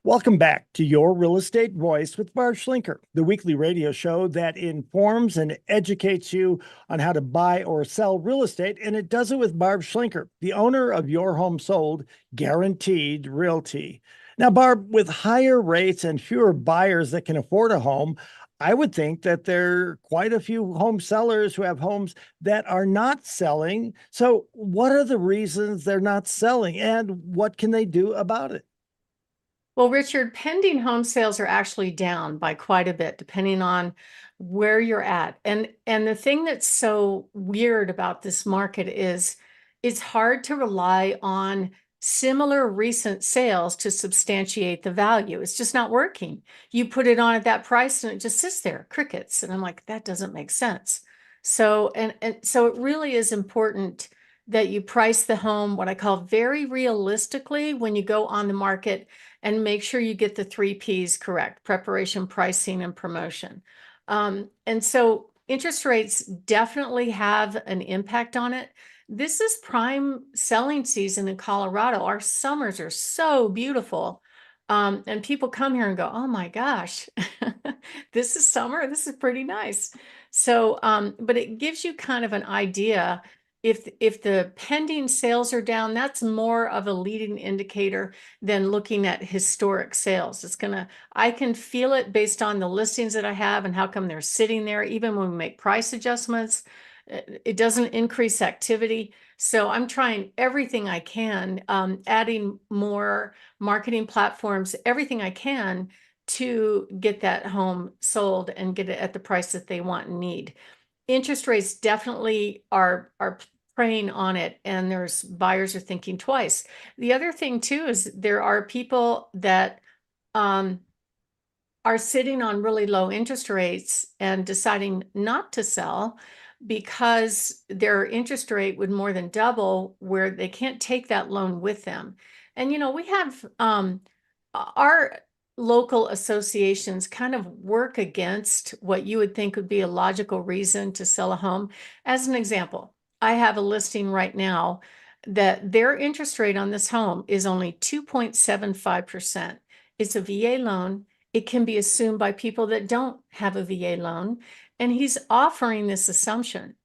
Welcome back to Your Real Estate Voice with Barb Schlinker, the weekly radio show that informs and educates you on how to buy or sell real estate. And it does it with Barb Schlinker, the owner of Your Home Sold Guaranteed Realty. Now, Barb, with higher rates and fewer buyers that can afford a home, I would think that there are quite a few home sellers who have homes that are not selling. So, what are the reasons they're not selling and what can they do about it? Well, Richard, pending home sales are actually down by quite a bit, depending on where you're at. And the thing that's so weird about this market is it's hard to rely on similar recent sales to substantiate the value. It's just not working. You put it on at that price and it just sits there, crickets. And I'm like, that doesn't make sense. So it really is important that you price the home, what I call very realistically, when you go on the market, and make sure you get the three P's correct: preparation, pricing, and promotion. And so interest rates definitely have an impact on it. This is prime selling season in Colorado. Our summers are so beautiful. And people come here and go, oh my gosh, this is summer. This is pretty nice. But it gives you kind of an idea. If the pending sales are down, that's more of a leading indicator than looking at historic sales. I can feel it based on the listings that I have and how come they're sitting there. Even when we make price adjustments, it doesn't increase activity. So I'm trying everything I can, adding more marketing platforms, everything I can to get that home sold and get it at the price that they want and need. Interest rates definitely are preying on it, and there's buyers are thinking twice. The other thing too is there are people that um, are sitting on really low interest rates and deciding not to sell because their interest rate would more than double, where they can't take that loan with them. And we have our local associations kind of work against what you would think would be a logical reason to sell a home. As an example, I have a listing right now that their interest rate on this home is only 2.75%. It's a VA loan. It can be assumed by people that don't have a VA loan. And he's offering this assumption.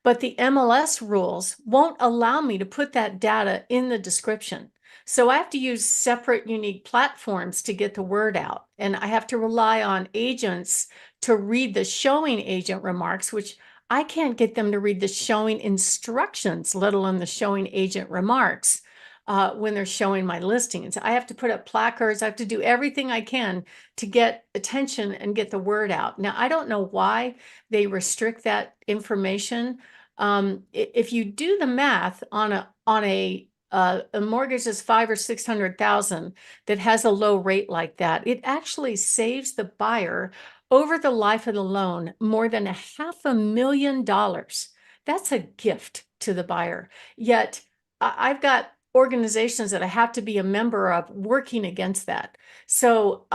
But the MLS rules won't allow me to put that data in the description. So I have to use separate, unique platforms to get the word out. And I have to rely on agents to read the showing agent remarks, which I can't get them to read the showing instructions, let alone the showing agent remarks when they're showing my listings. I have to put up placards. I have to do everything I can to get attention and get the word out. Now, I don't know why they restrict that information. If you do the math on a mortgage that's 500,000 or 600,000 that has a low rate like that, it actually saves the buyer over the life of the loan more than $500,000. That's a gift to the buyer. Yet I've got organizations that I have to be a member of working against that. So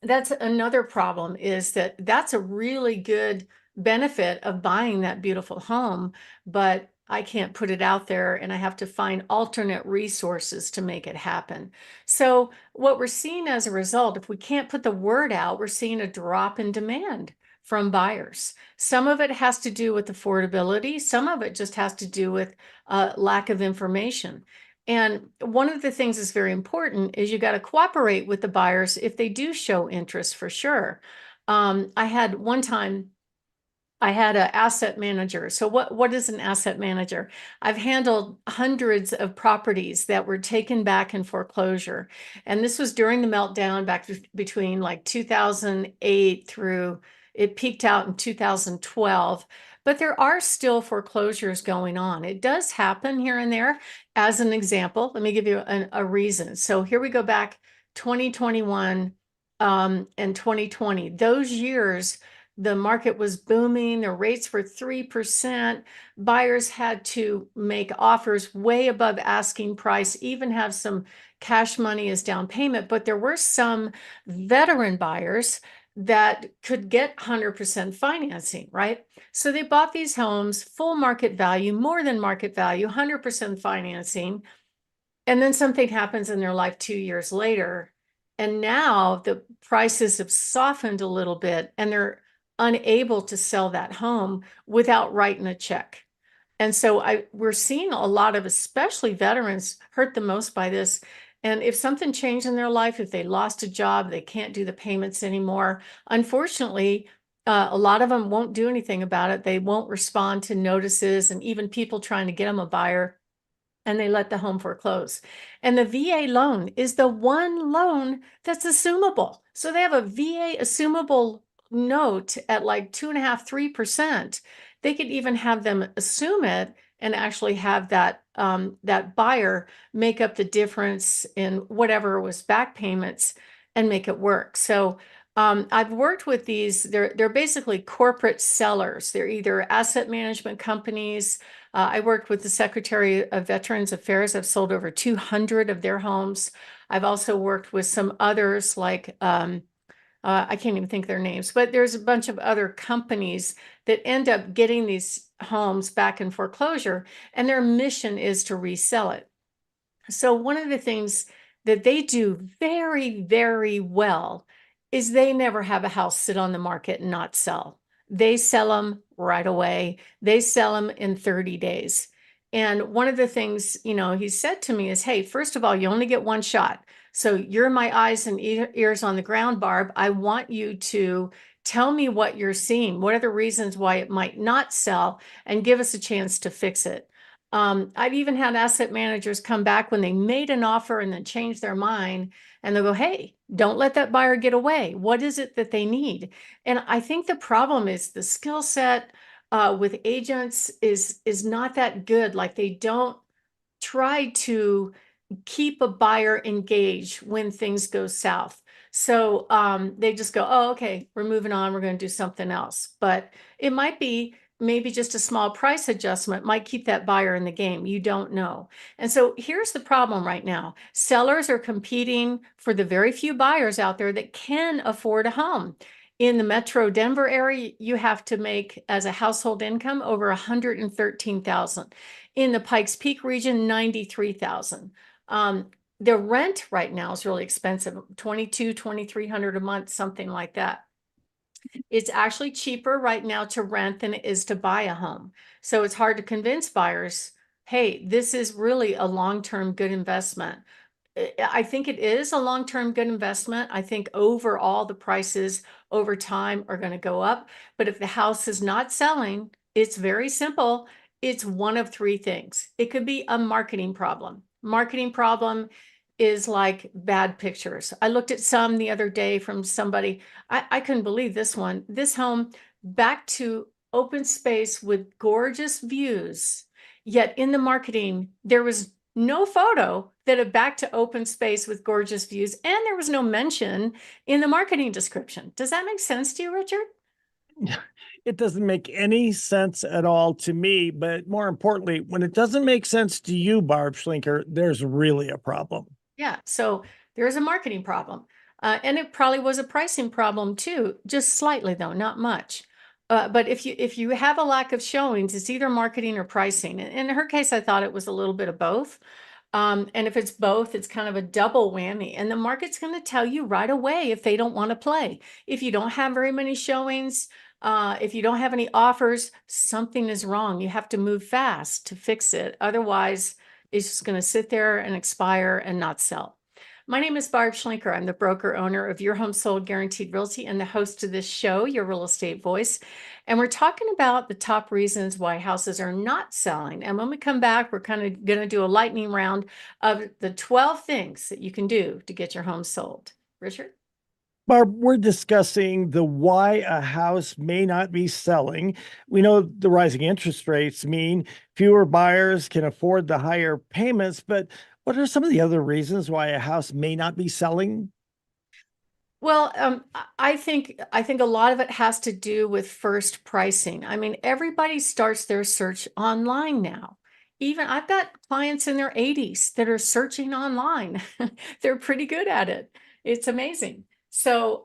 that's another problem, is that that's a really good benefit of buying that beautiful home, but I can't put it out there and I have to find alternate resources to make it happen. So what we're seeing as a result, if we can't put the word out, we're seeing a drop in demand from buyers. Some of it has to do with affordability. Some of it just has to do with lack of information. And one of the things that's very important is you got to cooperate with the buyers if they do show interest, for sure. I had one time, I had an asset manager. So what is an asset manager? I've handled hundreds of properties that were taken back in foreclosure. And this was during the meltdown back between like 2008 through, it peaked out in 2012. But there are still foreclosures going on. It does happen here and there. As an example, let me give you a reason. So here we go back 2021 and 2020. Those years, the market was booming, the rates were 3%. Buyers had to make offers way above asking price, even have some cash money as down payment. But there were some veteran buyers that could get 100% financing, right? So they bought these homes full market value, more than market value, 100% financing. And then something happens in their life 2 years later, And now the prices have softened a little bit and they're unable to sell that home without writing a check. And so we're seeing a lot of, especially veterans, hurt the most by this. And if something changed in their life, if they lost a job, they can't do the payments anymore. Unfortunately, a lot of them won't do anything about it. They won't respond to notices and even people trying to get them a buyer, and they let the home foreclose. And the VA loan is the one loan that's assumable. So they have a VA assumable note at like 2.5%, 3%. They could even have them assume it and actually have that buyer make up the difference in whatever was back payments and make it work. So I've worked with these, they're basically corporate sellers. They're either asset management companies. I worked with the Secretary of Veterans Affairs. I've sold over 200 of their homes. I've also worked with some others like, I can't even think their names, but there's a bunch of other companies that end up getting these homes back in foreclosure, and their mission is to resell it. So one of the things that they do very, very well is they never have a house sit on the market and not sell. They sell them right away. They sell them in 30 days. And one of the things, he said to me is, hey, first of all, you only get one shot. So you're my eyes and ears on the ground, Barb. I want you to tell me what you're seeing. What are the reasons why it might not sell, and give us a chance to fix it. I've even had asset managers come back when they made an offer and then change their mind, and they'll go, hey, don't let that buyer get away. What is it that they need? And I think the problem is the skill set with agents is not that good. Like, they don't try to keep a buyer engaged when things go south. So they just go, oh, okay, we're moving on. We're going to do something else. But it might be maybe just a small price adjustment might keep that buyer in the game. You don't know. And so here's the problem right now. Sellers are competing for the very few buyers out there that can afford a home. In the Metro Denver area, you have to make as a household income over 113,000. In the Pikes Peak region, 93,000. The rent right now is really expensive, 2,300 a month, something like that. It's actually cheaper right now to rent than it is to buy a home. So it's hard to convince buyers, hey, this is really a long-term good investment. I think it is a long-term good investment. I think overall the prices over time are going to go up. But if the house is not selling, it's very simple. It's one of three things. It could be a marketing problem. Marketing problem is like bad pictures. I looked at some the other day from somebody. I couldn't believe this one. This home back to open space with gorgeous views. Yet in the marketing, there was no photo that a back to open space with gorgeous views, and there was no mention in the marketing description. Does that make sense to you, Richard? It doesn't make any sense at all to me, but more importantly, when it doesn't make sense to you, Barb Schlinker, there's really a problem. Yeah, so there's a marketing problem. And it probably was a pricing problem too, just slightly though, not much. But if you have a lack of showings, it's either marketing or pricing. In her case, I thought it was a little bit of both. And if it's both, it's kind of a double whammy. And the market's going to tell you right away if they don't want to play. If you don't have very many showings, if you don't have any offers, something is wrong. You have to move fast to fix it. Otherwise, it's just going to sit there and expire and not sell. My name is Barb Schlinker. I'm the broker owner of Your Home Sold Guaranteed Realty and the host of this show, Your Real Estate Voice. And we're talking about the top reasons why houses are not selling. And when we come back, we're kind of going to do a lightning round of the 12 things that you can do to get your home sold. Richard? Barb, we're discussing the why a house may not be selling. We know the rising interest rates mean fewer buyers can afford the higher payments, but what are some of the other reasons why a house may not be selling? Well, I think a lot of it has to do with first pricing. I mean, everybody starts their search online now. Even I've got clients in their 80s that are searching online. They're pretty good at it. It's amazing. So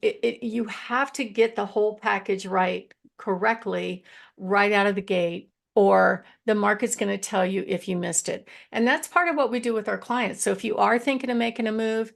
you have to get the whole package right correctly right out of the gate. or the market's going to tell you if you missed it. And that's part of what we do with our clients. So if you are thinking of making a move,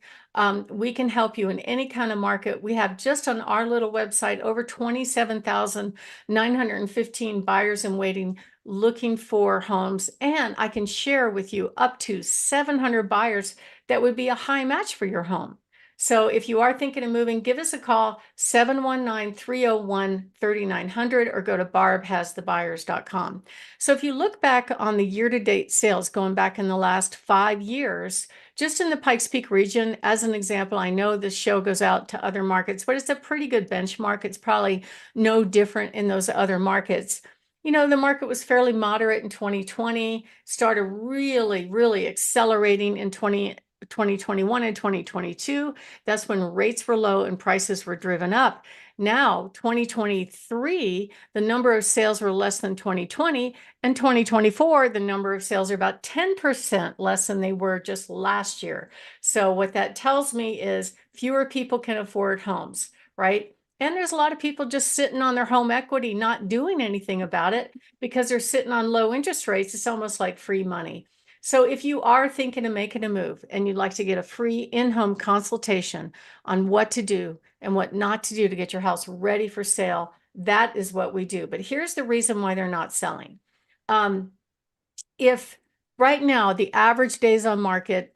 we can help you in any kind of market. We have just on our little website over 27,915 buyers in waiting looking for homes. And I can share with you up to 700 buyers that would be a high match for your home. So if you are thinking of moving, give us a call, 719-301-3900, or go to barbhasthebuyers.com. So if you look back on the year-to-date sales going back in the last 5 years, just in the Pikes Peak region, as an example, I know this show goes out to other markets, but it's a pretty good benchmark. It's probably no different in those other markets. You know, the market was fairly moderate in 2020, started really accelerating in 2021 and 2022. That's when rates were low and prices were driven up. Now, 2023, the number of sales were less than 2020, and 2024, the number of sales are about 10% less than they were just last year. So what that tells me is fewer people can afford homes, right? And there's a lot of people just sitting on their home equity, not doing anything about it because they're sitting on low interest rates. It's almost like free money. So if you are thinking of making a move and you'd like to get a free in-home consultation on what to do and what not to do to get your house ready for sale, that is what we do. But here's the reason why they're not selling. If right now the average days on market,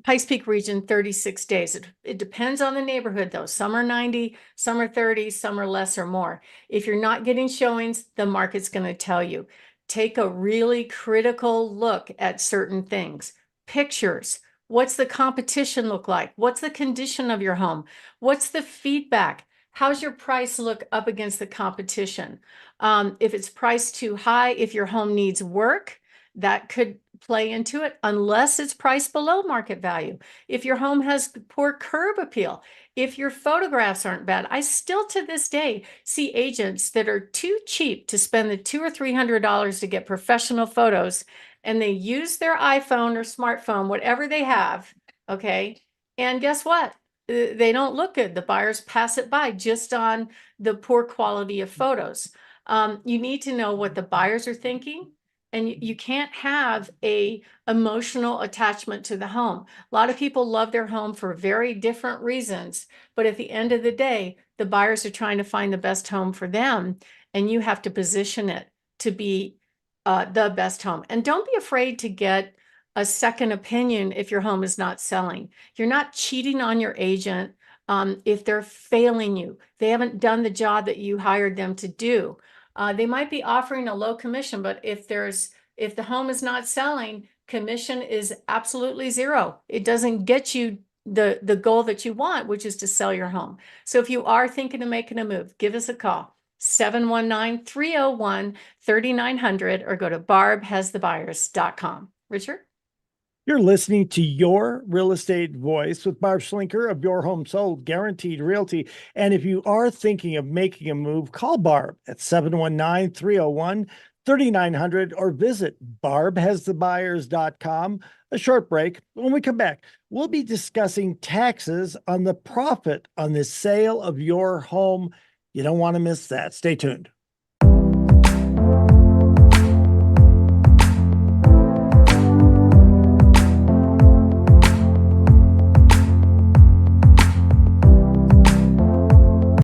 Pikes Peak region, 36 days. It depends on the neighborhood though. Some are 90, some are 30, some are less or more. If you're not getting showings, the market's going to tell you. Take a really critical look at certain things. Pictures. What's the competition look like? What's the condition of your home? What's the feedback? How's your price look up against the competition? If it's priced too high, if your home needs work, that could play into it unless it's priced below market value. If your home has poor curb appeal, if your photographs aren't bad, I still to this day see agents that are too cheap to spend the $200 or $300 to get professional photos, and they use their iPhone or smartphone, whatever they have, okay? And guess what? They don't look good. The buyers pass it by just on the poor quality of photos. You need to know what the buyers are thinking, and you can't have a emotional attachment to the home. A lot of people love their home for very different reasons, but at the end of the day, the buyers are trying to find the best home for them, and you have to position it to be the best home. And don't be afraid to get a second opinion if your home is not selling. You're not cheating on your agent if they're failing you. They haven't done the job that you hired them to do. They might be offering a low commission, but if the home is not selling, commission is absolutely zero. It doesn't get you the goal that you want, which is to sell your home. So if you are thinking of making a move, give us a call, 719-301-3900, or go to barbhasthebuyers.com. Richard? You're listening to Your Real Estate Voice with Barb Schlinker of Your Home Sold Guaranteed Realty. And if you are thinking of making a move, call Barb at 719-301-3900 or visit barbhasthebuyers.com. A short break. When we come back, we'll be discussing taxes on the profit on the sale of your home. You don't want to miss that. Stay tuned.